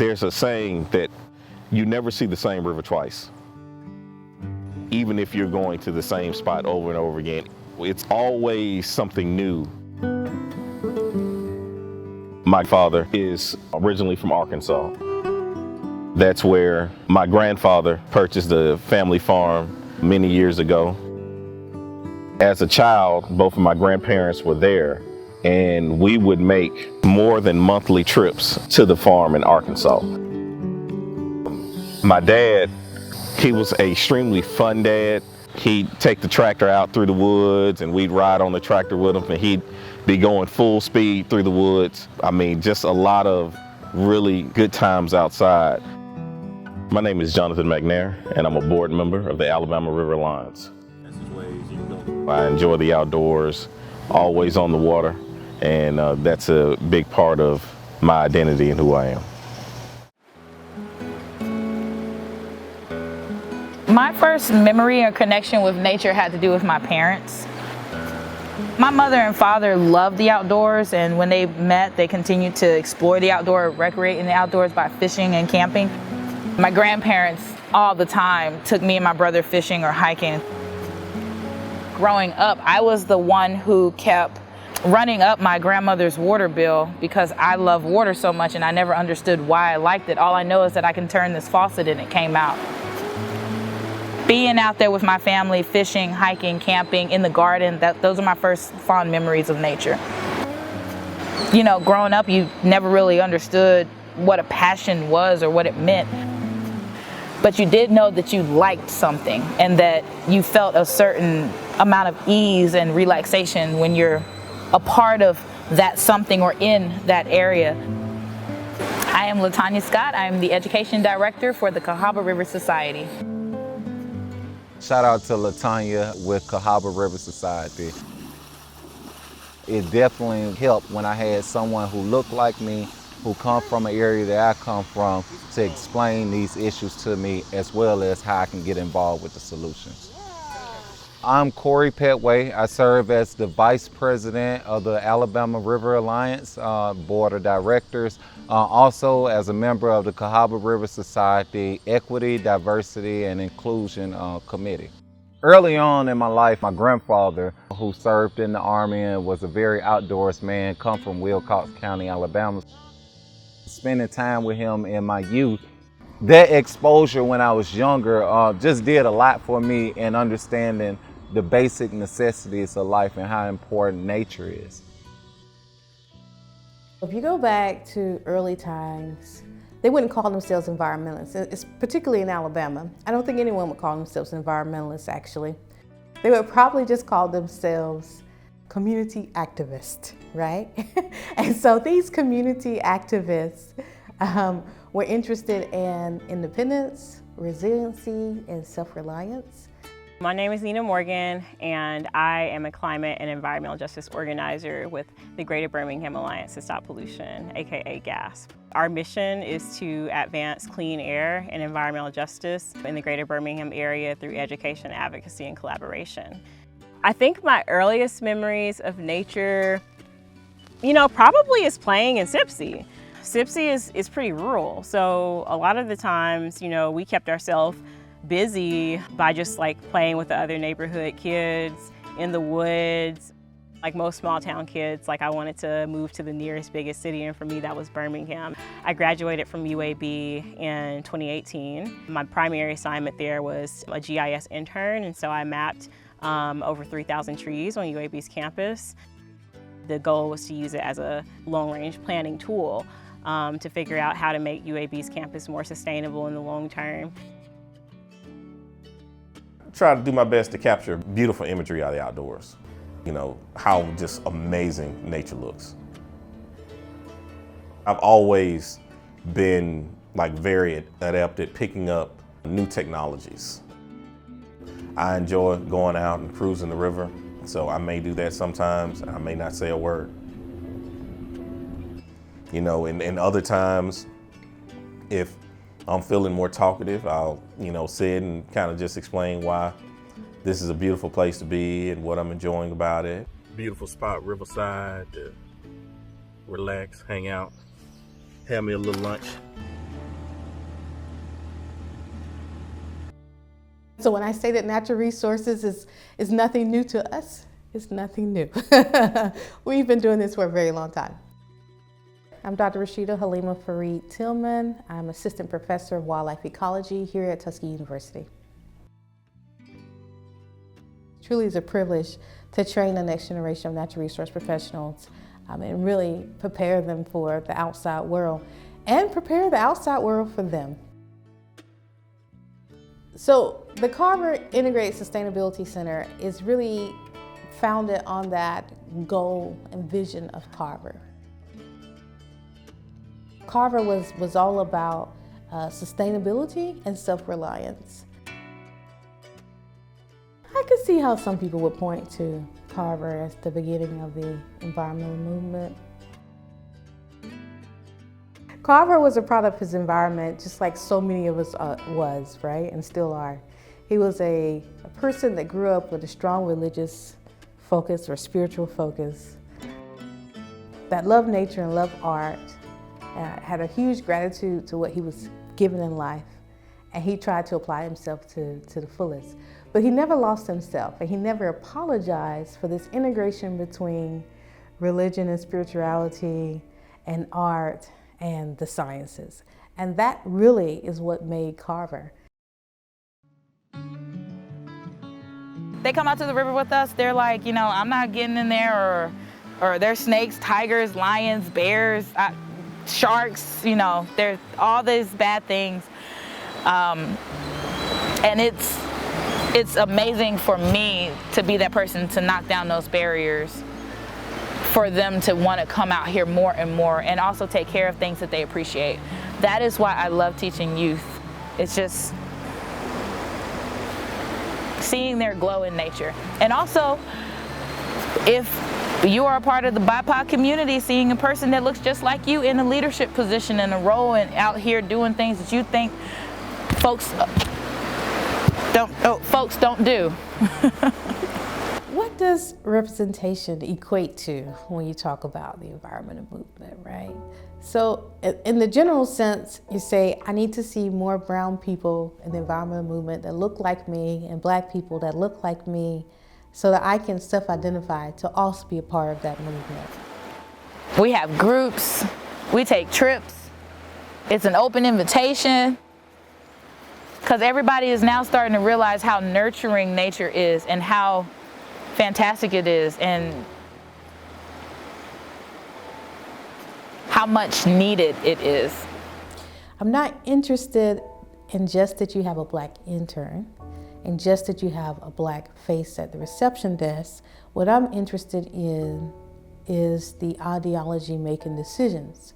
There's a saying that you never see the same river twice. Even if you're going to the same spot over and over again, it's always something new. My father is originally from Arkansas. That's where my grandfather purchased the family farm many years ago. As a child, both of my grandparents were there, and we would make more than monthly trips to the farm in Arkansas. My dad, he was an extremely fun dad. He'd take the tractor out through the woods and we'd ride on the tractor with him, and he'd be going full speed through the woods. I mean, just a lot of really good times outside. My name is Jonathan McNair, and I'm a board member of the Alabama River Alliance. I enjoy the outdoors, always on the water, and that's a big part of my identity and who I am. My first memory or connection with nature had to do with my parents. My mother and father loved the outdoors, and when they met, they continued to explore the outdoors, recreate in the outdoors by fishing and camping. My grandparents all the time took me and my brother fishing or hiking. Growing up, I was the one who kept running up my grandmother's water bill because I love water so much and I never understood why I liked it. All I know is that I can turn this faucet and it came out. Being out there with my family, fishing, hiking, camping, in the garden, those are my first fond memories of nature. You know, growing up, you never really understood what a passion was or what it meant. But you did know that you liked something and that you felt a certain amount of ease and relaxation when you're a part of that something or in that area. I am LaTanya Scott. I am the Education Director for the Cahaba River Society. Shout out to LaTanya with Cahaba River Society. It definitely helped when I had someone who looked like me, who come from an area that I come from, to explain these issues to me, as well as how I can get involved with the solutions. I'm Corey Petway. I serve as the Vice President of the Alabama River Alliance Board of Directors, also as a member of the Cahaba River Society Equity, Diversity, and Inclusion Committee. Early on in my life, my grandfather, who served in the Army and was a very outdoors man, come from Wilcox County, Alabama. Spending time with him in my youth, that exposure when I was younger just did a lot for me in understanding the basic necessities of life and how important nature is. If you go back to early times, they wouldn't call themselves environmentalists. It's particularly in Alabama. I don't think anyone would call themselves environmentalists, actually. They would probably just call themselves community activists, right? And so these community activists were interested in independence, resiliency, and self-reliance. My name is Nina Morgan, and I am a climate and environmental justice organizer with the Greater Birmingham Alliance to Stop Pollution, aka GASP. Our mission is to advance clean air and environmental justice in the Greater Birmingham area through education, advocacy, and collaboration. I think my earliest memories of nature, probably is playing in Sipsey. Sipsey is pretty rural, so a lot of the times, we kept ourselves busy by just playing with the other neighborhood kids in the woods. Like most small town kids, I wanted to move to the nearest biggest city, and for me that was Birmingham. I graduated from UAB in 2018. My primary assignment there was a GIS intern, and so I mapped over 3,000 trees on UAB's campus. The goal was to use it as a long-range planning tool to figure out how to make UAB's campus more sustainable in the long term. Try to do my best to capture beautiful imagery out of the outdoors. How just amazing nature looks. I've always been very adept at picking up new technologies. I enjoy going out and cruising the river, so I may do that sometimes. I may not say a word. And other times, if I'm feeling more talkative, I'll, sit and kind of just explain why this is a beautiful place to be and what I'm enjoying about it. Beautiful spot, riverside, to relax, hang out, have me a little lunch. So when I say that natural resources is nothing new to us, it's nothing new. We've been doing this for a very long time. I'm Dr. Rashida Halima Fareed Tillman. I'm Assistant Professor of Wildlife Ecology here at Tuskegee University. Truly is a privilege to train the next generation of natural resource professionals and really prepare them for the outside world and prepare the outside world for them. So the Carver Integrated Sustainability Center is really founded on that goal and vision of Carver. Carver was all about sustainability and self-reliance. I could see how some people would point to Carver as the beginning of the environmental movement. Carver was a product of his environment, just like so many of us was, right, and still are. He was a person that grew up with a strong religious focus or spiritual focus, that loved nature and loved art, had a huge gratitude to what he was given in life, and he tried to apply himself to the fullest. But he never lost himself, and he never apologized for this integration between religion and spirituality and art and the sciences. And that really is what made Carver. They come out to the river with us, they're like, you know, I'm not getting in there, or there's snakes, tigers, lions, bears, sharks, you know, there's all these bad things. And it's amazing for me to be that person to knock down those barriers for them to want to come out here more and more and also take care of things that they appreciate. That is why I love teaching youth. It's just seeing their glow in nature. And also, if you are a part of the BIPOC community, seeing a person that looks just like you in a leadership position, in a role, and out here doing things that you think folks don't do. What does representation equate to when you talk about the environmental movement, right? So in the general sense, you say, I need to see more brown people in the environmental movement that look like me and black people that look like me so that I can self-identify to also be a part of that movement. We have groups, we take trips, it's an open invitation, because everybody is now starting to realize how nurturing nature is and how fantastic it is and how much needed it is. I'm not interested in just that you have a black intern and just that you have a black face at the reception desk. What I'm interested in is the ideology making decisions.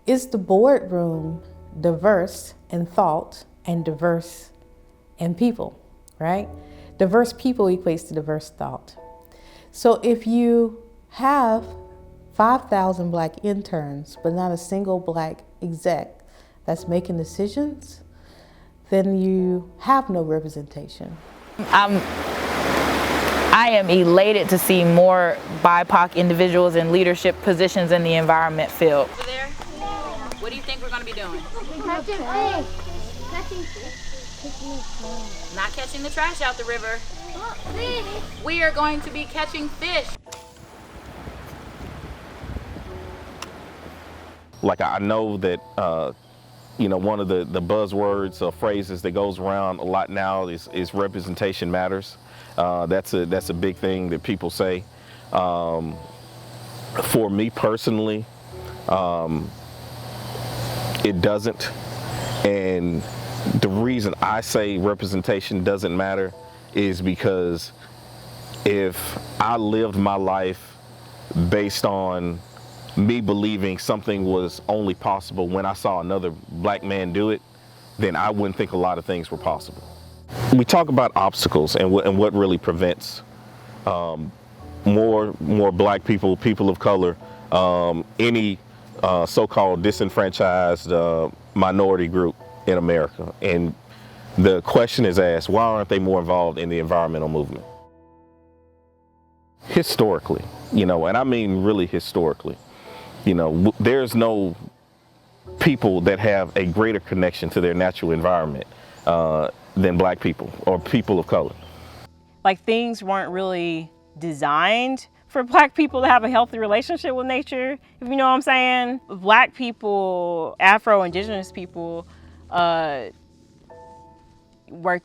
Is the boardroom diverse in thought and diverse in people, right? Diverse people equates to diverse thought. So if you have 5,000 black interns, but not a single black exec that's making decisions, then you have no representation. I am elated to see more BIPOC individuals in leadership positions in the environment field. Over there, what do you think we're going to be doing? Catching fish. Catching fish. Not catching the trash out the river. Oh, fish. We are going to be catching fish. Like, I know that, you know, one of the buzzwords or phrases that goes around a lot now is representation matters. That's a big thing that people say. For me personally, it doesn't. And the reason I say representation doesn't matter is because if I lived my life based on me believing something was only possible when I saw another black man do it, then I wouldn't think a lot of things were possible. We talk about obstacles and what really prevents more black people, people of color, any so-called disenfranchised minority group in America. And the question is asked, why aren't they more involved in the environmental movement? Historically, you know, and I mean really historically, you know, there's no people that have a greater connection to their natural environment than black people or people of color. Like, things weren't really designed for black people to have a healthy relationship with nature, if you know what I'm saying. Black people, Afro-Indigenous people, were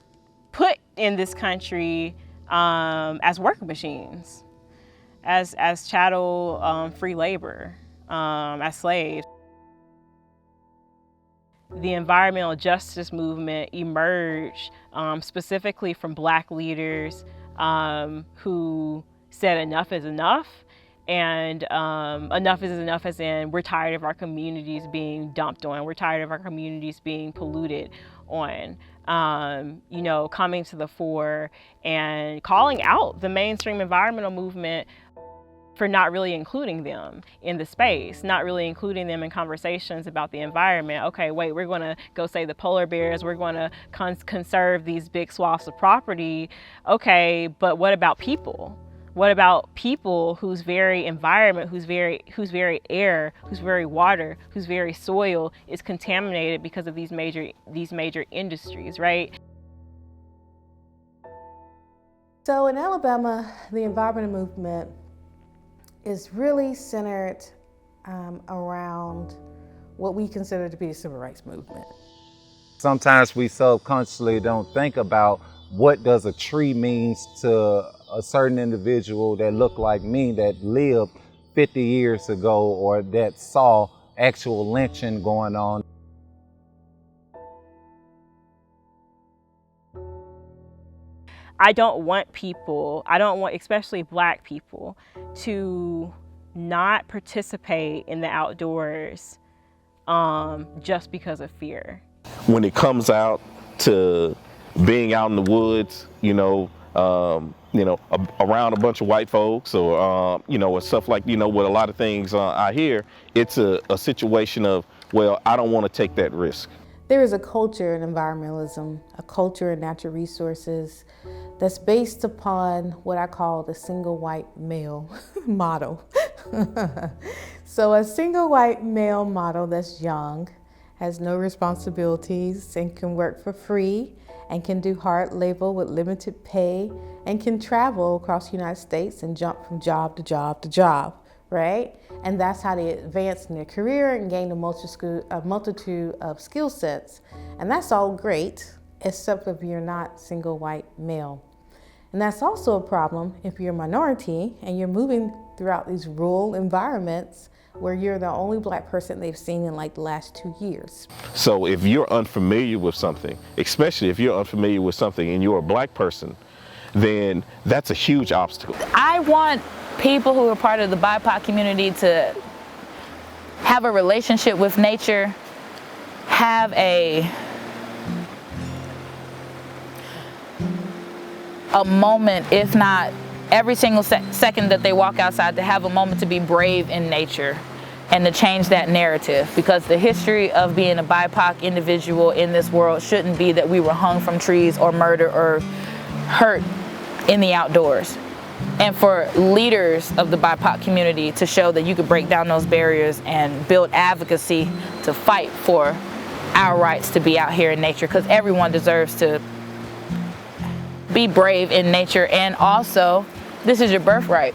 put in this country as work machines, as chattel free labor, as slaves. The environmental justice movement emerged specifically from black leaders who said enough is enough, and enough is enough as in we're tired of our communities being dumped on, we're tired of our communities being polluted on. You know, coming to the fore and calling out the mainstream environmental movement for not really including them in the space, not really including them in conversations about the environment. Okay, wait, we're gonna go save the polar bears, we're gonna conserve these big swaths of property. Okay, but what about people? What about people whose very environment, whose very air, whose very water, whose very soil is contaminated because of these major industries, right? So in Alabama, the environmental movement is really centered around what we consider to be the civil rights movement. Sometimes we subconsciously don't think about what does a tree means to a certain individual that looked like me, that lived 50 years ago, or that saw actual lynching going on. I don't want people, especially black people, to not participate in the outdoors just because of fear. When it comes out to being out in the woods, around a bunch of white folks, or or stuff like, with a lot of things I hear, it's a situation of, well, I don't want to take that risk. There is a culture in environmentalism, a culture in natural resources that's based upon what I call the single white male model. So a single white male model that's young, has no responsibilities, and can work for free, and can do hard labor with limited pay, and can travel across the United States and jump from job to job to job, right? And that's how they advance in their career and gain a multitude of skill sets. And that's all great, except if you're not single white male. And that's also a problem if you're a minority and you're moving throughout these rural environments where you're the only black person they've seen in like the last 2 years. So if you're unfamiliar with something, especially if you're unfamiliar with something and you're a black person, then that's a huge obstacle. I want people who are part of the BIPOC community to have a relationship with nature, have a moment, if not every single second that they walk outside, to have a moment to be brave in nature and to change that narrative, because the history of being a BIPOC individual in this world shouldn't be that we were hung from trees or murdered or hurt in the outdoors. And for leaders of the BIPOC community to show that you could break down those barriers and build advocacy to fight for our rights to be out here in nature, because everyone deserves to be brave in nature, and also this is your birthright.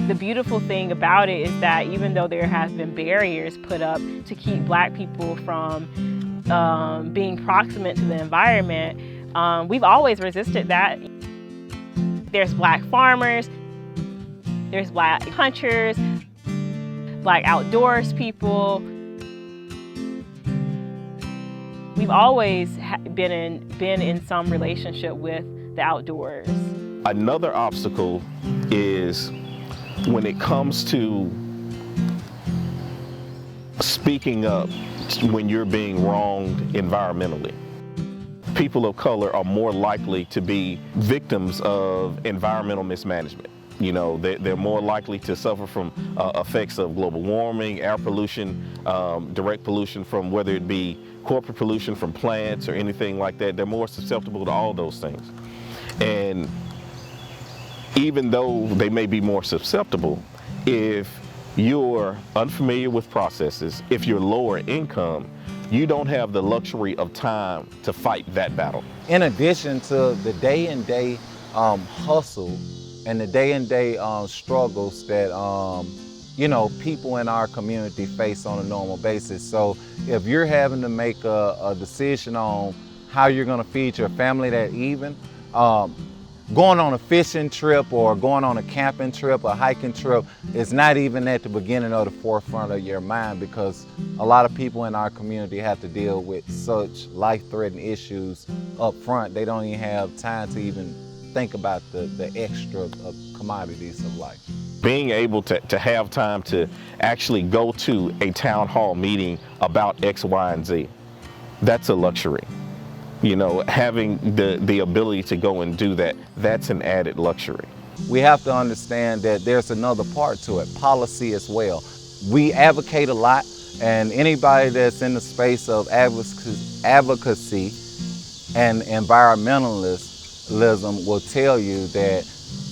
The beautiful thing about it is that even though there has been barriers put up to keep black people from being proximate to the environment, we've always resisted that. There's black farmers, there's black hunters, black outdoors people. We've always been in some relationship with the outdoors. Another obstacle is when it comes to speaking up when you're being wronged environmentally. People of color are more likely to be victims of environmental mismanagement. They're more likely to suffer from effects of global warming, air pollution, direct pollution from whether it be corporate pollution from plants or anything like that. They're more susceptible to all those things. And even though they may be more susceptible, if You're unfamiliar with processes. If you're lower income, you don't have the luxury of time to fight that battle. In addition to the day-and-day hustle and the day-and-day struggles that people in our community face on a normal basis. So if you're having to make a decision on how you're going to feed your family that evening, going on a fishing trip or going on a camping trip, a hiking trip, is not even at the beginning or the forefront of your mind, because a lot of people in our community have to deal with such life-threatening issues up front. They don't even have time to even think about the extra commodities of life. Being able to have time to actually go to a town hall meeting about X, Y, and Z, that's a luxury. You know, having the ability to go and do that, that's an added luxury. We have to understand that there's another part to it, policy as well. We advocate a lot, and anybody that's in the space of advocacy and environmentalism will tell you that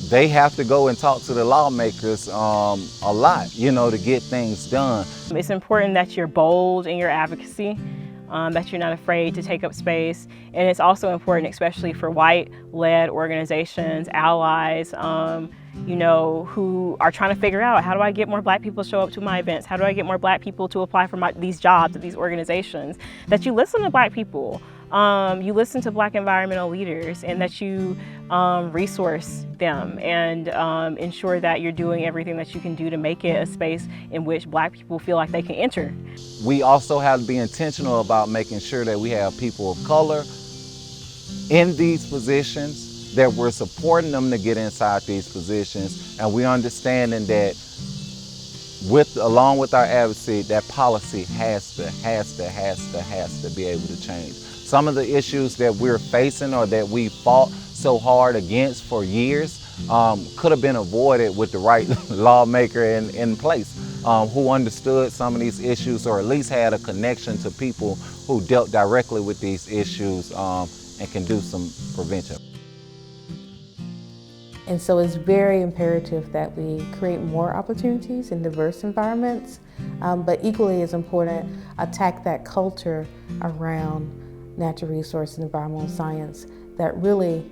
they have to go and talk to the lawmakers a lot, to get things done. It's important that you're bold in your advocacy, that you're not afraid to take up space. And it's also important, especially for white-led organizations, allies, who are trying to figure out, how do I get more Black people to show up to my events? How do I get more Black people to apply for these jobs at these organizations? That you listen to Black people, you listen to Black environmental leaders, and that you resource them and ensure that you're doing everything that you can do to make it a space in which Black people feel like they can enter. We also have to be intentional about making sure that we have people of color in these positions, that we're supporting them to get inside these positions, and we're understanding that along with our advocacy, that policy has to be able to change. Some of the issues that we're facing or that we fought so hard against for years could have been avoided with the right lawmaker in place who understood some of these issues, or at least had a connection to people who dealt directly with these issues and can do some prevention. And so it's very imperative that we create more opportunities in diverse environments, but equally as important, attack that culture around natural resource and environmental science that really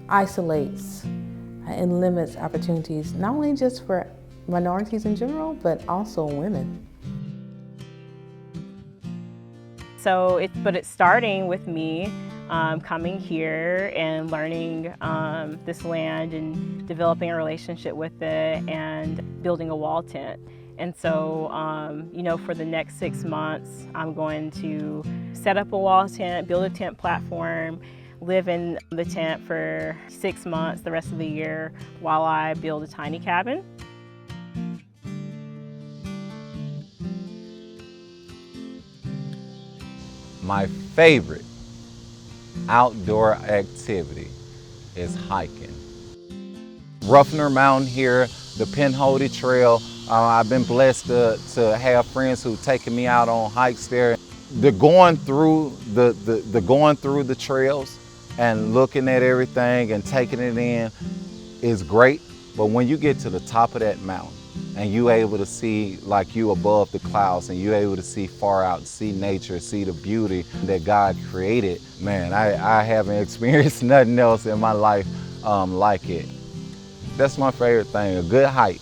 isolates and limits opportunities, not only just for minorities in general, but also women. So it's starting with me coming here and learning this land and developing a relationship with it and building a wall tent. And so, for the next 6 months, I'm going to set up a wall tent, build a tent platform, live in the tent for 6 months, the rest of the year, while I build a tiny cabin. My favorite outdoor activity is hiking. Ruffner Mountain here, the Pinhoti Trail. I've been blessed to have friends who've taken me out on hikes there. The going through the trails and looking at everything and taking it in is great, but when you get to the top of that mountain and you're able to see like you above the clouds and you're able to see far out, see nature, see the beauty that God created, man, I haven't experienced nothing else in my life like it. That's my favorite thing, a good hike.